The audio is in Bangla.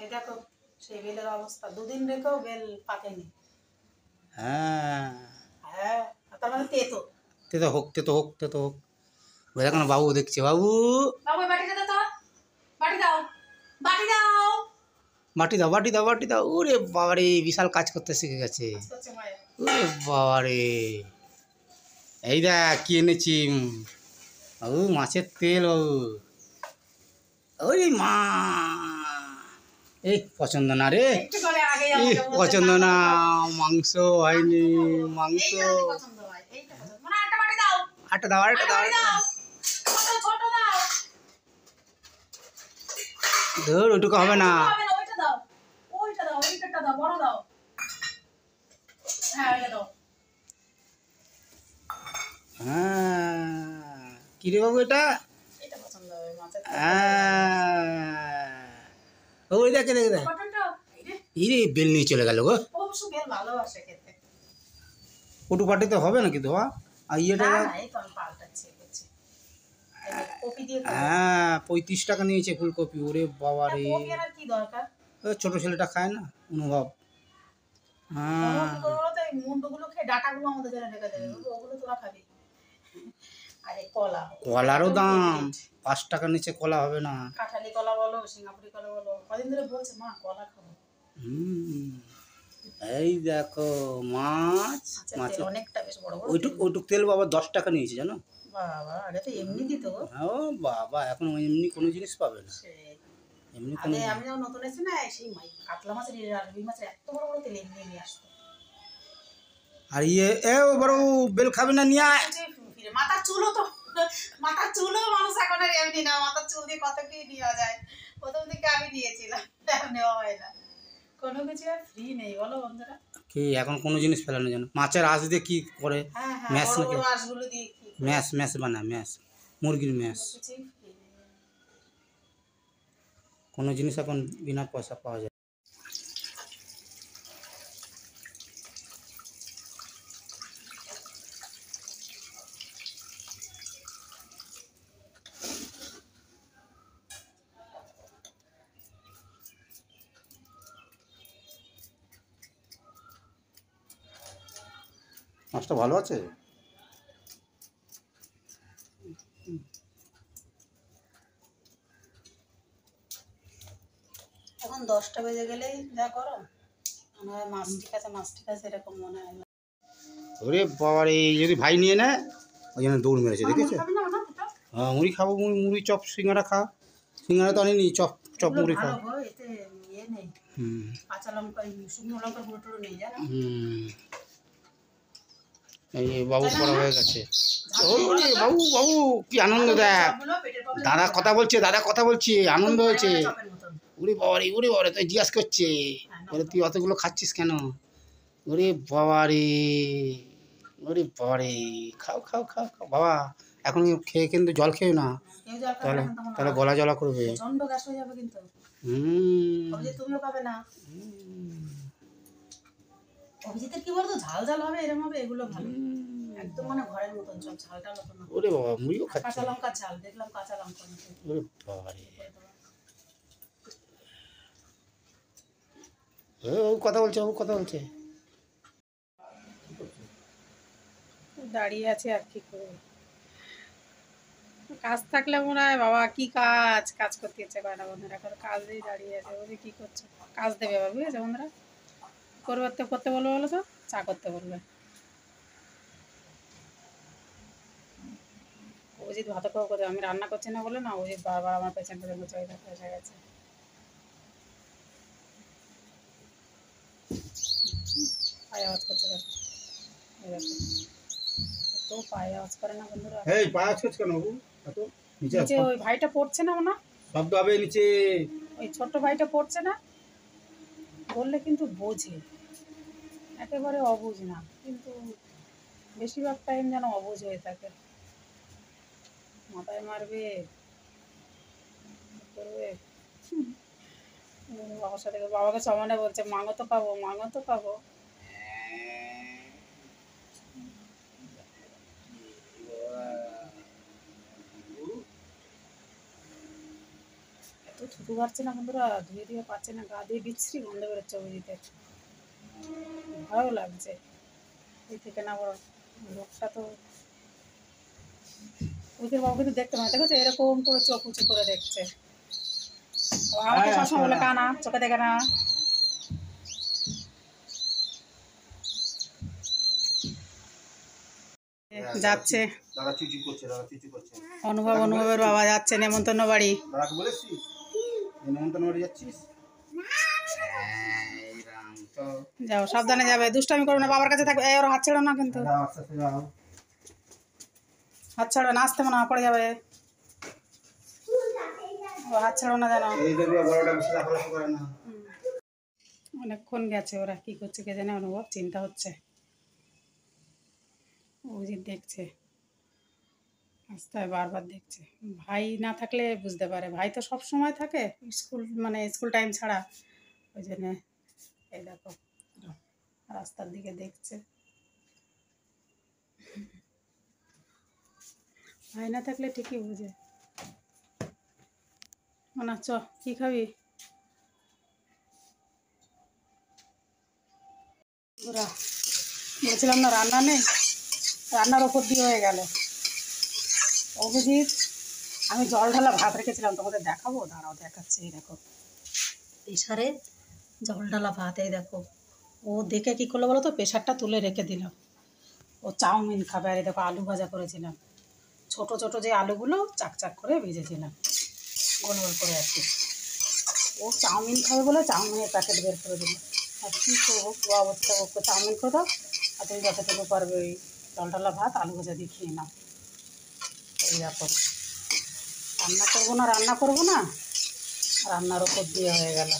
এই দেখো সেই বেলের অবস্থা, দুদিন রেখেও বেল পাকেনি। হ্যাঁ হ্যাঁ, তার মানে তেতো। তেতো হোক, তেতো হোক, তেতো হোক। দেখো না বাবু দেখছে, বাবু বাবু বাটিটা দাও তো, বাটি দাও, বাটি দাও। বাটি দাও, বাটি দাও, বাটি দাও। ওরে বাবারে, বিশাল কাজ করতে শিখে গেছে। ওরে বাবারে, এই দেখ কি এনেছি। বাবু মাছের তেল বাবু। ওরে মা, এই পছন্দ না রে, এই পছন্দ না, মাংস হয়নি, মাংস। আটা দাও, আটা দাও, ধর ওটুকু হবে না। হ্যাঁ, কি রে বাবু এটা? ওই দেখে দেখে দেখ, ইরে বেল নিয়ে চলে গেল গো। ওটু পাটিতে হবে নাকি ধোয়া? আর ইয়েটা হ্যাঁ 35 টাকা নিয়েছে ফুলকপি। ওরে বাবা রে, ছোট ছেলেটা খায় না, অনুভব। হ্যাঁ কলারও দাম 5 টাকা নিচে কলা হবে না। কাঁঠালি কলা বলো, সিঙ্গাপুরি কলা বলো, কদিন ধরে বলছে মা কলা খাবো। এই দেখো মাছ, মাছ অনেকটা বেশ বড় বড়। ওইটুক তেল বাবা 10 টাকা নিয়েছে জানো। বাবা আগে তো এমনি দিত। ও বাবা, এখন এমনি কোনো জিনিস পাবে না। এমনি কোনো, আমি যখন নতুন এসেছি না, সেই কাতলা মাছের আর রুই মাছের এত বড় বড় তেল এমনি নিয়ে আসতো। আর ইয়ে এ বড় বেল খাবে না নিয়ে আয়। মাথার চুলও তো, মাথার চুলও মানুষ এখন আর এমনি না, মাথার চুল দিয়ে কত কি নেওয়া যায়। প্রথম দিকে আমি নিয়েছিলাম, নেওয়া হয় না। কোনো কিছু আর ফ্রি নেই বলো বন্ধুরা। কি এখন কোনো জিনিস ফেলানো জানো? মাছের আঁশ দিয়ে কি করে, ম্যাশ নাকি, ম্যাশ ম্যাশ বানায়, ম্যাশ, মুরগির ম্যাশ। কোনো জিনিস এখন বিনা পয়সা পাওয়া যায়। মাছটা ভালো আছে। এখন 10টা বেজে গেলেই যা গরম, মনে হয় মাছ ঠিক আছে, মাছ ঠিক আছে এরকম মনে হয়। ওরে বাবার, এই যদি ভাই নিয়ে নেয় ওই জন্য দৌড় মেরেছে, দেখেছো? হ্যাঁ মুড়ি খাবো, মুড়ি চপ সিঙ্গারা খা। সিঙ্গারা তো আনিনি, চপ চপ মুড়ি খা। কাঁচা লঙ্কা, শুকনো লঙ্কার গুঁড়ো নেই জানো। এই বাবু পড়া হয়ে গেছে। ওরে বাবু, বাবু কি আনন্দ দেখ, দাদা কথা বলছে, দাদা কথা বলছে, আনন্দ হয়েছে। ওরে বাবারে, ওরে বাবারে, তুই জিজ্ঞাসা করছে বলে তুই অতগুলো খাচ্ছিস কেন? ওরে বাবারে, ওরে বাবারে, খাও খাও খাও খাও বাবা। এখন খেয়ে কিন্তু জল খেও না, তাহলে তাহলে গলা জ্বালা করবে। তুমিও খাবে না। অভিজিতের কি বলতো, ঝাল ঝাল হবে, এরকম হবে, এগুলো ভালো একদম মানে ঘরের মতন সব, ঝালটা মতো না। ওরে বাবা, মুড়িও খাচ্ছে। কাঁচা লঙ্কার ঝাল দেখলাম, কাঁচা লঙ্কা। ওরে বাবারে, ও কথা বলছে, ও কথা বলছে। দাঁড়িয়ে আছে আর কি করবে, কাজ থাকলে মনে হয় বাবা কি কাজ, কাজ করতে ইচ্ছে করে না বন্ধুরা, এখন কাজ দিয়ে দাঁড়িয়ে আছে। বলছি কি করছো, কাজ দেবে বাবা, বুঝেছো বন্ধুরা, করতে করতে বলবে, বলো তো চা করতে বলবে। অভিজিৎ ভাত খাওয়া করতে, আমি রান্না করছি না বলে না, অভিজিৎ বারবার আমার পেছন পেছন এসে গেছে। পায়ে আওয়াজ করছে, দেখো তো পায়ে আওয়াজ করে না বন্ধুরা। এই পায়ে আওয়াজ করছে কেন বাবু? এত নিচে ওই ভাইটা পড়ছে না না, শব্দ হবে নিচে। ওই ছোট্ট ভাইটা পড়ছে না, বললে কিন্তু বোঝে, একেবারে অবুঝ না, কিন্তু বেশিরভাগ টাইম যেন অবুঝ হয়ে থাকে, মাথায় মারবে করবে। বাবার সাথে বাবাকে সমানে বলছে মাংস তো পাবো, মাংস তো পাবো। এত ছোট ধুতে পারছে না বন্ধুরা, ধুয়ে দিয়ে পাচ্ছে না, গা দিয়ে বিচ্ছিরি গন্ধ বেরোচ্ছে অভিজিতে, ভয়ও লাগছে এই থেকে না বড় লোকটা তো। ওদের বাবুকে তো দেখতে পায়, দেখো তো এরকম করে চোখ উঁচু করে দেখছে। ও আমাকে সবসময় বলে কানা, চোখে দেখে না। যাচ্ছে অনুভবের বাবা যাচ্ছে নেমন্তন্ন বাড়ি। যাও সাবধানে যাবে, দুষ্টামি করবে না, বাবার কাছে থাকবে। এই ওর হাত ছেড়ো না কিন্তু, হাত ছাড়বে না, আসতে মনে পড়ে যাবে। ও হাত ছাড়ো না জানো। অনেকক্ষণ গেছে, ওরা কি করছে কে জানে, অনুভব চিন্তা হচ্ছে। অভিজিৎ দেখছে, রাস্তায় বারবার দেখছে। ভাই না থাকলে বুঝতে পারে, ভাই তো সব সময় থাকে স্কুল, মানে স্কুল টাইম ছাড়া, ওই জন্যে। এই দেখো রাস্তার দিকে দেখছে, ভাই না থাকলে ঠিকই বুঝে। না চ কি খাবি? ওরা বলছিলাম না রান্না নেই, রান্নার ওপর দিয়ে হয়ে গেল। অভিজিৎ আমি জল ঢালা ভাত রেখেছিলাম, তোমাদের দেখাবো, দাঁড়াও দেখাচ্ছে। এই দেখো প্রেশারে জল ঢালা ভাত, এই দেখো। ও দেখে কী করলো বলো তো, প্রেশারটা তুলে রেখে দিলাম। ও চাউমিন খাবে। আর এই দেখো আলু ভাজা করেছিলাম, ছোট ছোট যে আলুগুলো চাকচাক করে ভেজেছিলাম গোল গোল করে আর কি। ও চাউমিন খাবে বলে চাউমিনের প্যাকেট বের করে দিল। আর কী করবো, বাবুটা ওকে চাউমিন করে দাও, আর তুমি যতটুকু পারবে ওই জল ঢালা ভাত আলু ভাজা দিয়ে খেয়ে নাও। এই দেখো রান্না করবো না রান্নার ওপর দিয়ে হয়ে গেল।